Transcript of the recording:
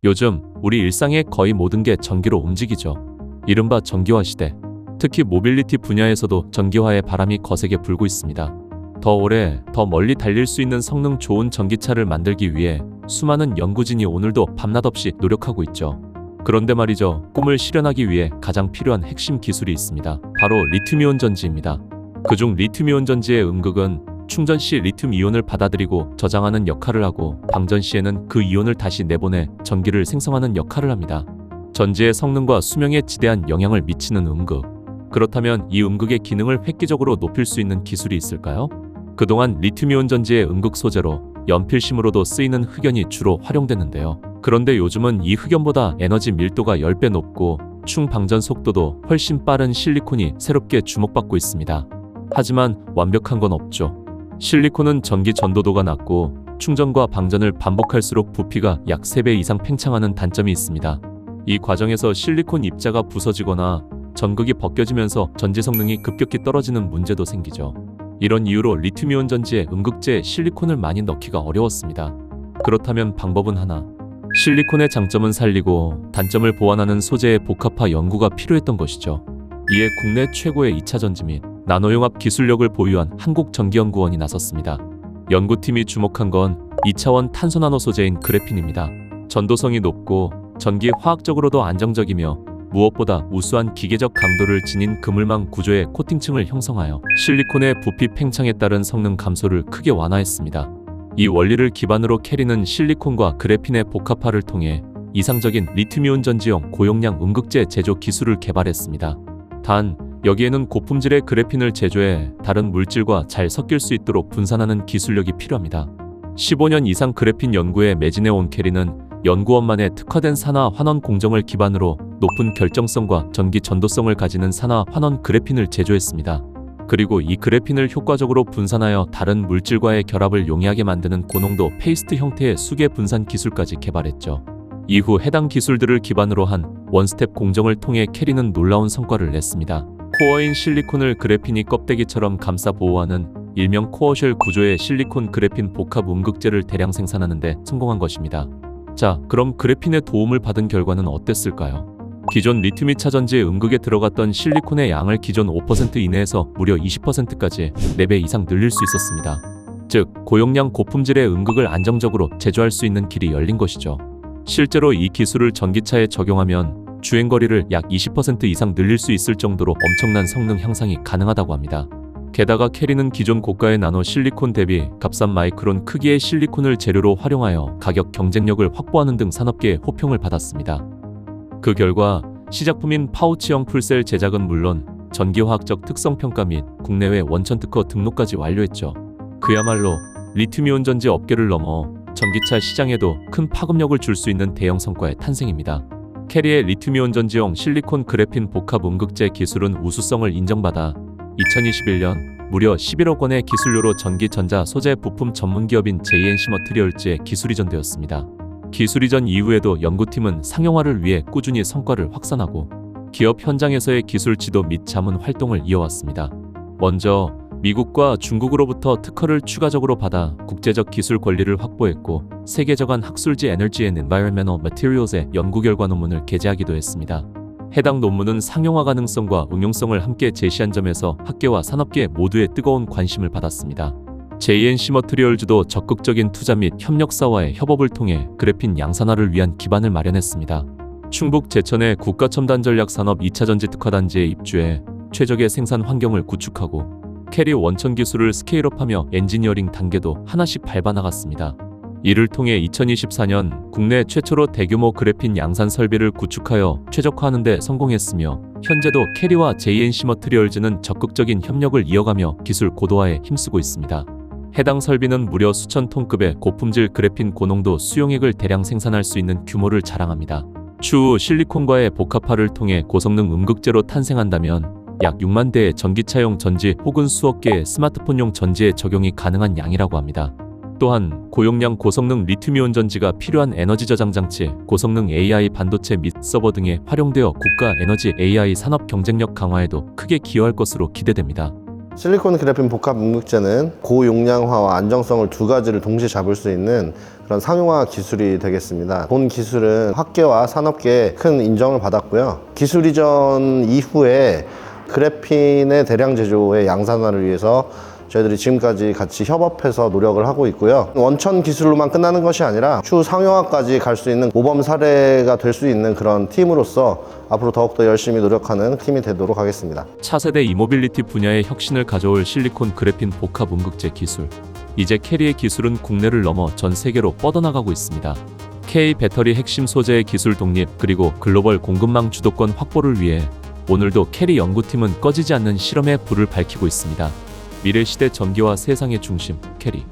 요즘 우리 일상의 거의 모든 게 전기로 움직이죠. 이른바 전기화 시대. 특히 모빌리티 분야에서도 전기화의 바람이 거세게 불고 있습니다. 더 오래, 더 멀리 달릴 수 있는 성능 좋은 전기차를 만들기 위해 수많은 연구진이 오늘도 밤낮 없이 노력하고 있죠. 그런데 말이죠, 꿈을 실현하기 위해 가장 필요한 핵심 기술이 있습니다. 바로 리튬이온 전지입니다. 그중 리튬이온 전지의 음극은 충전 시 리튬 이온을 받아들이고 저장하는 역할을 하고 방전 시에는 그 이온을 다시 내보내 전기를 생성하는 역할을 합니다. 전지의 성능과 수명에 지대한 영향을 미치는 음극. 그렇다면 이 음극의 기능을 획기적으로 높일 수 있는 기술이 있을까요? 그동안 리튬이온 전지의 음극 소재로 연필심으로도 쓰이는 흑연이 주로 활용됐는데요. 그런데 요즘은 이 흑연보다 에너지 밀도가 10배 높고 충방전 속도도 훨씬 빠른 실리콘이 새롭게 주목받고 있습니다. 하지만 완벽한 건 없죠. 실리콘은 전기 전도도가 낮고 충전과 방전을 반복할수록 부피가 약 3배 이상 팽창하는 단점이 있습니다. 이 과정에서 실리콘 입자가 부서지거나 전극이 벗겨지면서 전지 성능이 급격히 떨어지는 문제도 생기죠. 이런 이유로 리튬이온 전지에 음극재에 실리콘을 많이 넣기가 어려웠습니다. 그렇다면 방법은 하나. 실리콘의 장점은 살리고 단점을 보완하는 소재의 복합화 연구가 필요했던 것이죠. 이에 국내 최고의 2차 전지 및 나노융합 기술력을 보유한 한국전기연구원이 나섰습니다. 연구팀이 주목한 건 2차원 탄소나노 소재인 그래핀입니다. 전도성이 높고 전기 화학적으로도 안정적이며 무엇보다 우수한 기계적 강도를 지닌 그물망 구조의 코팅층을 형성하여 실리콘의 부피 팽창에 따른 성능 감소를 크게 완화했습니다. 이 원리를 기반으로 캐리는 실리콘과 그래핀의 복합화를 통해 이상적인 리튬이온 전지용 고용량 음극재 제조 기술을 개발했습니다. 단, 여기에는 고품질의 그래핀을 제조해 다른 물질과 잘 섞일 수 있도록 분산하는 기술력이 필요합니다. 15년 이상 그래핀 연구에 매진해온 캐리는 연구원만의 특화된 산화 환원 공정을 기반으로 높은 결정성과 전기 전도성을 가지는 산화 환원 그래핀을 제조했습니다. 그리고 이 그래핀을 효과적으로 분산하여 다른 물질과의 결합을 용이하게 만드는 고농도 페이스트 형태의 수계 분산 기술까지 개발했죠. 이후 해당 기술들을 기반으로 한 원스텝 공정을 통해 캐리는 놀라운 성과를 냈습니다. 코어인 실리콘을 그래핀이 껍데기처럼 감싸 보호하는 일명 코어쉘 구조의 실리콘 그래핀 복합 음극재를 대량 생산하는 데 성공한 것입니다. 자, 그럼 그래핀의 도움을 받은 결과는 어땠을까요? 기존 리튬 2차 전지의 음극에 들어갔던 실리콘의 양을 기존 5% 이내에서 무려 20%까지 4배 이상 늘릴 수 있었습니다. 즉, 고용량 고품질의 음극을 안정적으로 제조할 수 있는 길이 열린 것이죠. 실제로 이 기술을 전기차에 적용하면 주행거리를 약 20% 이상 늘릴 수 있을 정도로 엄청난 성능 향상이 가능하다고 합니다. 게다가 캐리는 기존 고가의 나노 실리콘 대비 값싼 마이크론 크기의 실리콘을 재료로 활용하여 가격 경쟁력을 확보하는 등 산업계의 호평을 받았습니다. 그 결과 시작품인 파우치형 풀셀 제작은 물론 전기화학적 특성 평가 및 국내외 원천 특허 등록까지 완료했죠. 그야말로 리튬이온 전지 업계를 넘어 전기차 시장에도 큰 파급력을 줄 수 있는 대형 성과의 탄생입니다. 캐리의 리튬이온 전지용 실리콘 그래핀 복합 음극재 기술은 우수성을 인정받아 2021년 무려 11억 원의 기술료로 전기 전자 소재 부품 전문기업인 JNC 머티리얼즈에 기술 이전되었습니다. 기술 이전 이후에도 연구팀은 상용화를 위해 꾸준히 성과를 확산하고 기업 현장에서의 기술 지도 및 자문 활동을 이어왔습니다. 먼저 미국과 중국으로부터 특허를 추가적으로 받아 국제적 기술 권리를 확보했고 세계적인 학술지 Energy and Environmental Materials의 연구 결과 논문을 게재하기도 했습니다. 해당 논문은 상용화 가능성과 응용성을 함께 제시한 점에서 학계와 산업계 모두의 뜨거운 관심을 받았습니다. JNC 머티리얼즈도 적극적인 투자 및 협력사와의 협업을 통해 그래핀 양산화를 위한 기반을 마련했습니다. 충북 제천의 국가첨단전략산업 2차 전지 특화단지에 입주해 최적의 생산 환경을 구축하고 캐리 원천 기술을 스케일업하며 엔지니어링 단계도 하나씩 밟아나갔습니다. 이를 통해 2024년 국내 최초로 대규모 그래핀 양산 설비를 구축하여 최적화하는 데 성공했으며 현재도 캐리와 JNC 머티리얼즈는 적극적인 협력을 이어가며 기술 고도화에 힘쓰고 있습니다. 해당 설비는 무려 수천 톤급의 고품질 그래핀 고농도 수용액을 대량 생산할 수 있는 규모를 자랑합니다. 추후 실리콘과의 복합화를 통해 고성능 음극재로 탄생한다면 약 6만 대의 전기차용 전지 혹은 수억 개의 스마트폰용 전지에 적용이 가능한 양이라고 합니다. 또한 고용량 고성능 리튬이온 전지가 필요한 에너지 저장 장치, 고성능 AI 반도체 및 서버 등에 활용되어 국가 에너지 AI 산업 경쟁력 강화에도 크게 기여할 것으로 기대됩니다. 실리콘 그래핀 복합 응급제는 고용량화와 안정성을 두 가지를 동시에 잡을 수 있는 그런 상용화 기술이 되겠습니다. 본 기술은 학계와 산업계에 큰 인정을 받았고요. 기술 이전 이후에 그래핀의 대량 제조의 양산화를 위해서 저희들이 지금까지 같이 협업해서 노력을 하고 있고요. 원천 기술로만 끝나는 것이 아니라 추후 상용화까지 갈 수 있는 모범 사례가 될 수 있는 그런 팀으로서 앞으로 더욱더 열심히 노력하는 팀이 되도록 하겠습니다. 차세대 이모빌리티 분야의 혁신을 가져올 실리콘 그래핀 복합 응급제 기술. 이제 캐리의 기술은 국내를 넘어 전 세계로 뻗어나가고 있습니다. K 배터리 핵심 소재의 기술 독립 그리고 글로벌 공급망 주도권 확보를 위해 오늘도 캐리 연구팀은 꺼지지 않는 실험의 불을 밝히고 있습니다. 미래 시대 전기와 세상의 중심, 캐리.